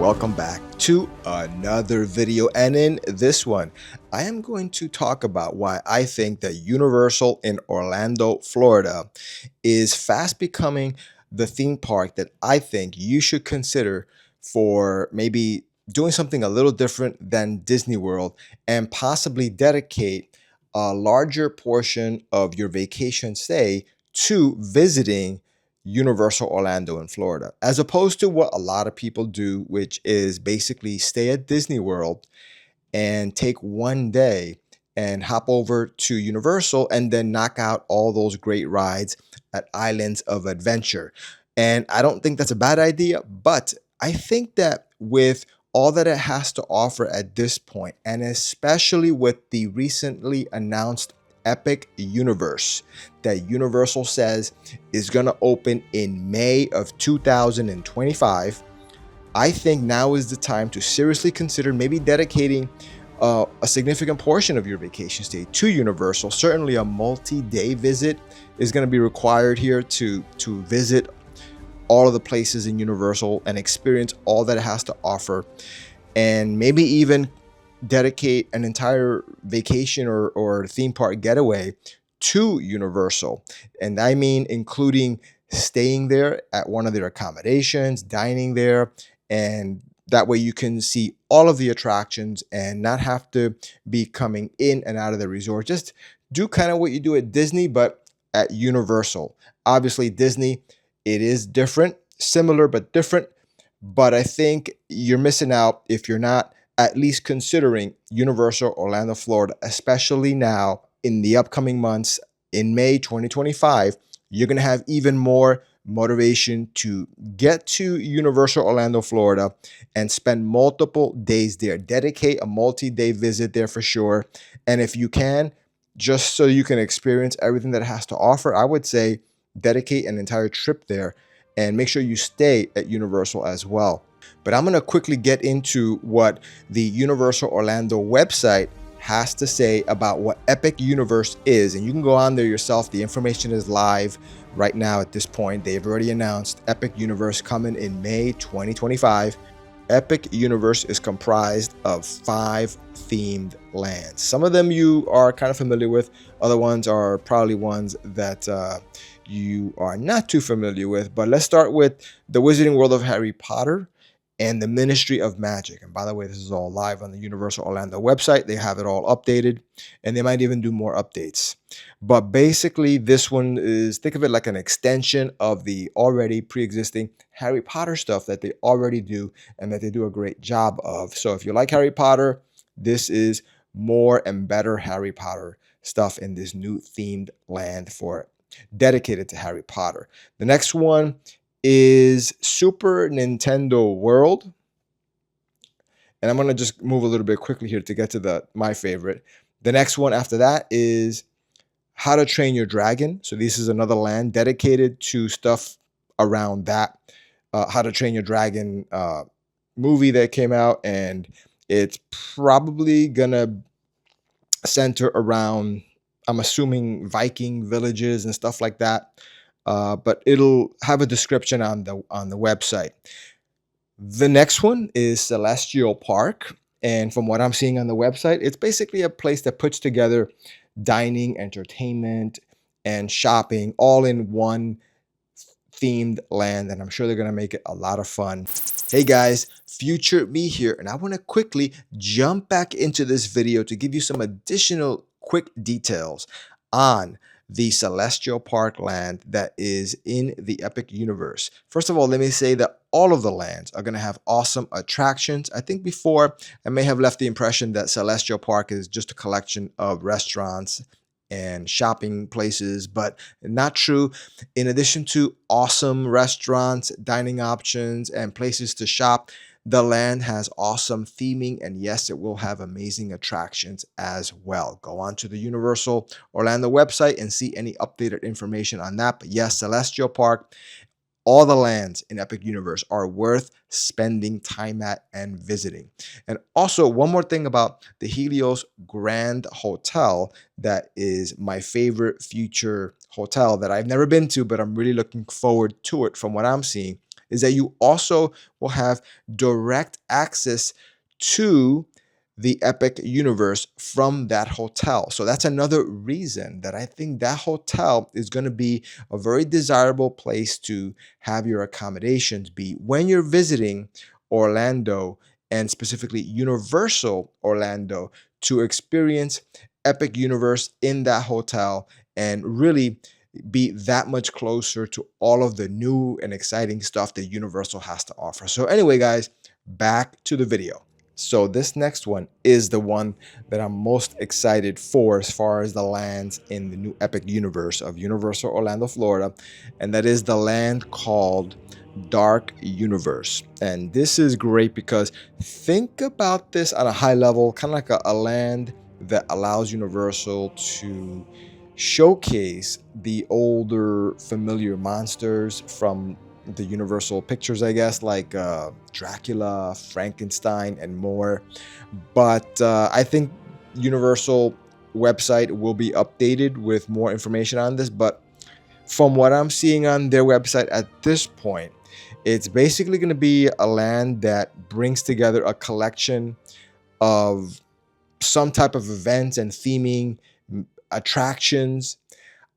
welcome back to another video. And in this one, I am going to talk about why I think that Universal in Orlando, Florida is fast becoming the theme park that I think you should consider for maybe doing something a little different than Disney World and possibly dedicate a larger portion of your vacation stay to visiting Universal Orlando in Florida, as opposed to what a lot of people do, which is basically stay at Disney World and take one day and hop over to Universal and then knock out all those great rides at Islands of Adventure. And I don't think that's a bad idea, but I think that with all that it has to offer at this point, and especially with the recently announced Epic Universe that Universal says is going to open in May of 2025, I think now is the time to seriously consider maybe dedicating a significant portion of your vacation stay to Universal. Certainly a multi-day visit is going to be required here to visit all of the places in Universal and experience all that it has to offer, and maybe even dedicate an entire vacation or theme park getaway to Universal. And I mean including staying there at one of their accommodations, dining there, and that way you can see all of the attractions and not have to be coming in and out of the resort. Just do kind of what you do at Disney, but at Universal. Obviously, Disney, it is different, similar but different. But I think you're missing out if you're not at least considering Universal Orlando, Florida, especially now in the upcoming months. In May 2025, you're going to have even more motivation to get to Universal Orlando, Florida, and spend multiple days there. Dedicate a multi-day visit there for sure. And if you can, just so you can experience everything that it has to offer, I would say dedicate an entire trip there and make sure you stay at Universal as well. But I'm going to quickly get into what the Universal Orlando website has to say about what Epic Universe is. And you can go on there yourself. The information is live right now at this point. They've already announced Epic Universe coming in May 2025. Epic Universe is comprised of 5 themed lands. Some of them you are kind of familiar with. Other ones are probably ones that you are not too familiar with. But let's start with the Wizarding World of Harry Potter and the Ministry of Magic. And by the way, this is all live on the Universal Orlando website. They have it all updated, and they might even do more updates. But basically, this one is, think of it like an extension of the already pre-existing Harry Potter stuff that they already do and that they do a great job of. So if you like Harry Potter, this is more and better Harry Potter stuff in this new themed land for dedicated to Harry Potter. The next one is Super Nintendo World. And I'm going to just move a little bit quickly here to get to my favorite. The next one after that is How to Train Your Dragon. So this is another land dedicated to stuff around that. How to Train Your Dragon movie that came out. And it's probably going to center around, I'm assuming, Viking villages and stuff like that. But it'll have a description on the website. The next one is Celestial Park. And from what I'm seeing on the website, it's basically a place that puts together dining, entertainment, and shopping all in one themed land. And I'm sure they're going to make it a lot of fun. Hey guys, Future Me here. And I want to quickly jump back into this video to give you some additional quick details on the Celestial Park land that is in the Epic Universe. First of all, let me say that all of the lands are going to have awesome attractions. I think before I may have left the impression that Celestial Park is just a collection of restaurants and shopping places, but not true. In addition to awesome restaurants, dining options, and places to shop, the land has awesome theming, and yes, it will have amazing attractions as well. Go on to the Universal Orlando website and see any updated information on that. But yes, Celestial Park, all the lands in Epic Universe are worth spending time at and visiting. And also, one more thing about the Helios Grand Hotel that is my favorite future hotel that I've never been to, but I'm really looking forward to it from what I'm seeing. is that you also will have direct access to the Epic universe from that hotel. So that's another reason that I think that hotel is going to be a very desirable place to have your accommodations be when you're visiting Orlando, and specifically Universal Orlando, to experience Epic Universe in that hotel and really be that much closer to all of the new and exciting stuff that Universal has to offer. So anyway, guys, back to the video. So this next one is the one that I'm most excited for as far as the lands in the new Epic universe of Universal Orlando, Florida, and that is the land called Dark Universe. And this is great because think about this on a high level, kind of like a land that allows Universal to showcase the older familiar monsters from the Universal pictures, I guess, like Dracula, Frankenstein, and more. But I think Universal website will be updated with more information on this. But from what I'm seeing on their website at this point, it's basically going to be a land that brings together a collection of some type of events and theming attractions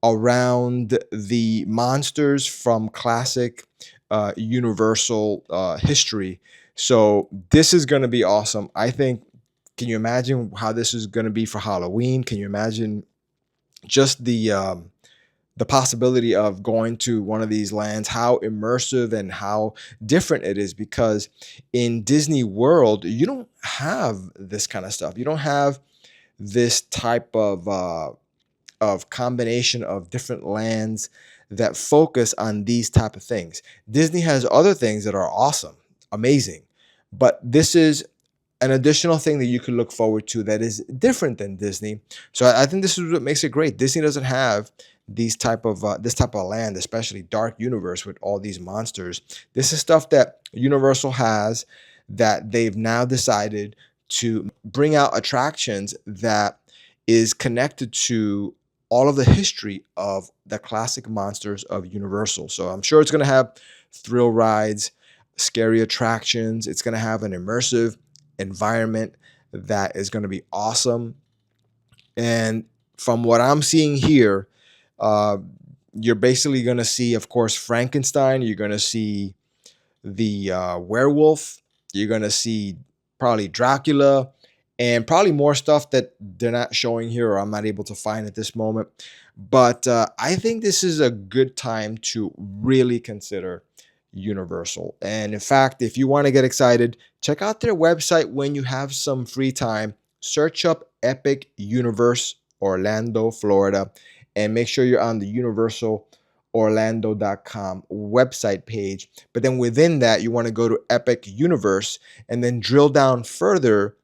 around the monsters from classic Universal history. So this is going to be awesome. I think, can you imagine how this is going to be for Halloween? Can you imagine just the possibility of going to one of these lands, how immersive and how different it is? Because in Disney World, you don't have this kind of stuff. You don't have this type of combination of different lands that focus on these type of things. Disney has other things that are awesome, amazing, but this is an additional thing that you can look forward to that is different than Disney. So I think this is what makes it great. Disney doesn't have this type of land, especially Dark Universe with all these monsters. This is stuff that Universal has that they've now decided to bring out attractions that is connected to all of the history of the classic monsters of Universal. So I'm sure it's going to have thrill rides, scary attractions. It's going to have an immersive environment that is going to be awesome. And from what I'm seeing here, uh, you're basically going to see, of course, Frankenstein. You're going to see the werewolf. You're going to see probably Dracula and probably more stuff that they're not showing here or I'm not able to find at this moment. But I think this is a good time to really consider Universal. And in fact, if you want to get excited, check out their website when you have some free time. Search up Epic Universe Orlando, Florida, and make sure you're on the universalorlando.com website page. But then within that, you want to go to Epic Universe and then drill down further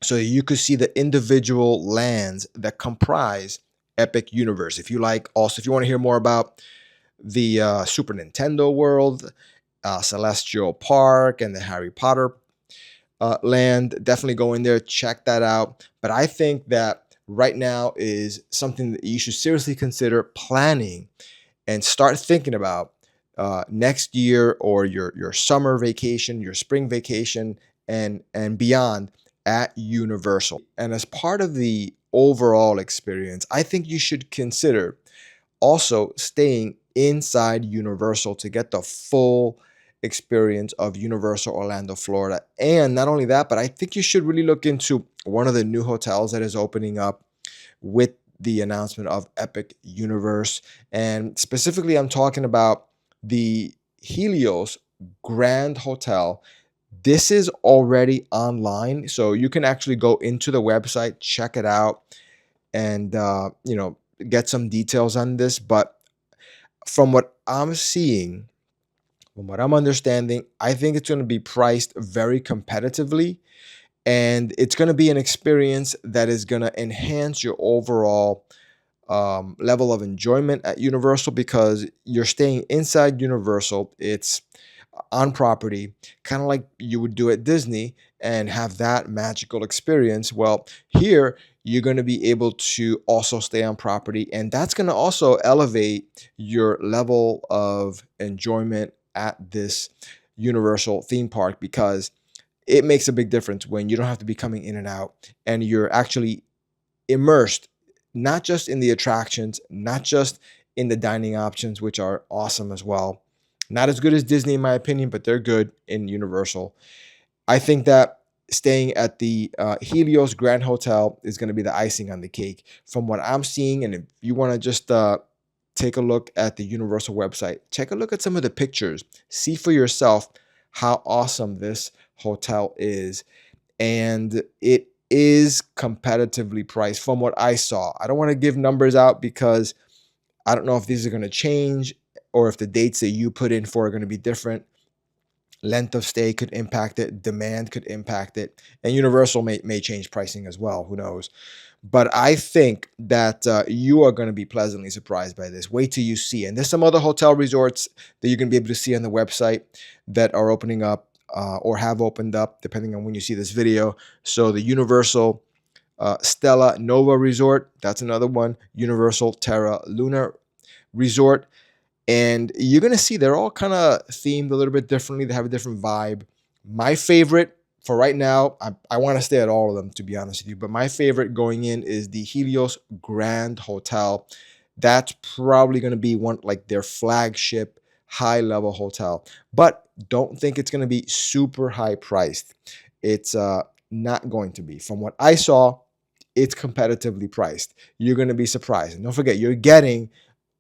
so you could see the individual lands that comprise Epic Universe. If you like, also, if you want to hear more about the Super Nintendo world, Celestial Park, and the Harry Potter land, definitely go in there, check that out. But I think that right now is something that you should seriously consider planning and start thinking about next year or your summer vacation, your spring vacation, and beyond at Universal. And as part of the overall experience, I think you should consider also staying inside Universal to get the full experience of Universal Orlando, Florida. And not only that, but I think you should really look into one of the new hotels that is opening up with the announcement of Epic Universe. And specifically, I'm talking about the Helios Grand Hotel. This is already online, so you can actually go into the website, check it out, and get some details on this. But from what I'm seeing, from what I'm understanding, I think it's going to be priced very competitively, and it's going to be an experience that is going to enhance your overall level of enjoyment at Universal because you're staying inside Universal. It's on property, kind of like you would do at Disney and have that magical experience. Well, here you're going to be able to also stay on property, and that's going to also elevate your level of enjoyment at this Universal theme park, because it makes a big difference when you don't have to be coming in and out and you're actually immersed, not just in the attractions, not just in the dining options, which are awesome as well. Not as good as Disney, in my opinion, but they're good in Universal. I think that staying at the Helios Grand Hotel is going to be the icing on the cake from what I'm seeing. And if you want to just take a look at the Universal website, take a look at some of the pictures, see for yourself how awesome this hotel is. And it is competitively priced from what I saw. I don't want to give numbers out because I don't know if these are going to change or if the dates that you put in for are going to be different. Length of stay could impact it, demand could impact it, and Universal may change pricing as well. Who knows? But I think that you are going to be pleasantly surprised by this. Wait till you see. And there's some other hotel resorts that you're going to be able to see on the website that are opening up or have opened up, depending on when you see this video. So the Universal Stella Nova Resort, that's another one. Universal Terra Luna Resort. And you're going to see they're all kind of themed a little bit differently. They have a different vibe. My favorite for right now, I want to stay at all of them, to be honest with you. But my favorite going in is the Helios Grand Hotel. That's probably going to be one like their flagship high level hotel. But don't think it's going to be super high priced. It's not going to be. From what I saw, it's competitively priced. You're going to be surprised. And don't forget, you're getting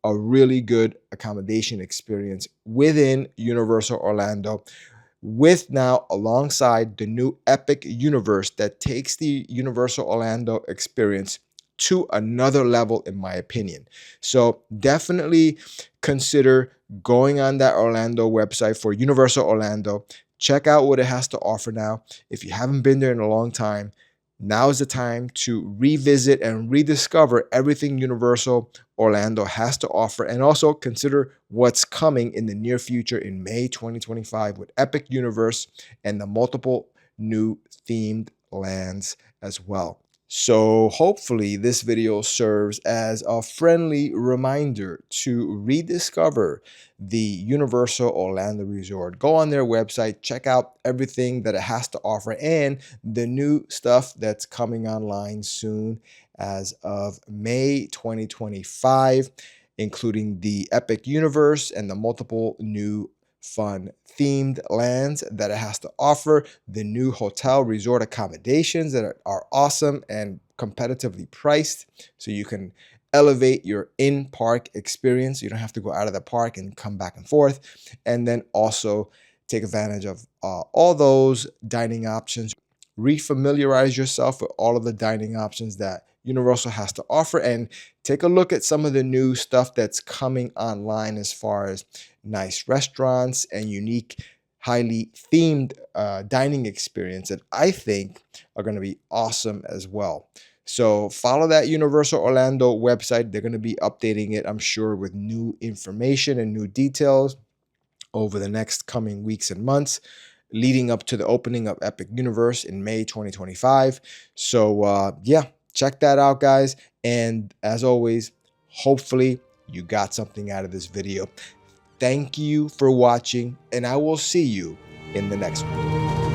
a really good accommodation experience within Universal Orlando, with now alongside the new Epic Universe that takes the Universal Orlando experience to another level, in my opinion. So definitely consider going on that Orlando website for Universal Orlando. Check out what it has to offer now. If you haven't been there in a long time, now is the time to revisit and rediscover everything Universal Orlando has to offer, and also consider what's coming in the near future in May 2025 with Epic Universe and the multiple new themed lands as well. So hopefully this video serves as a friendly reminder to rediscover the Universal Orlando Resort. Go on their website, check out everything that it has to offer and the new stuff that's coming online soon as of May 2025, including the Epic Universe and the multiple new fun themed lands that it has to offer, the new hotel resort accommodations that are awesome and competitively priced, so you can elevate your in-park experience. You don't have to go out of the park and come back and forth. And then also take advantage of all those dining options. Refamiliarize yourself with all of the dining options that Universal has to offer, and take a look at some of the new stuff that's coming online as far as nice restaurants and unique, highly themed dining experience that I think are going to be awesome as well. So follow that Universal Orlando website. They're going to be updating it, I'm sure, with new information and new details over the next coming weeks and months, leading up to the opening of Epic Universe in May 2025. So yeah, check that out, guys. And as always, hopefully you got something out of this video. Thank you for watching, and I will see you in the next one.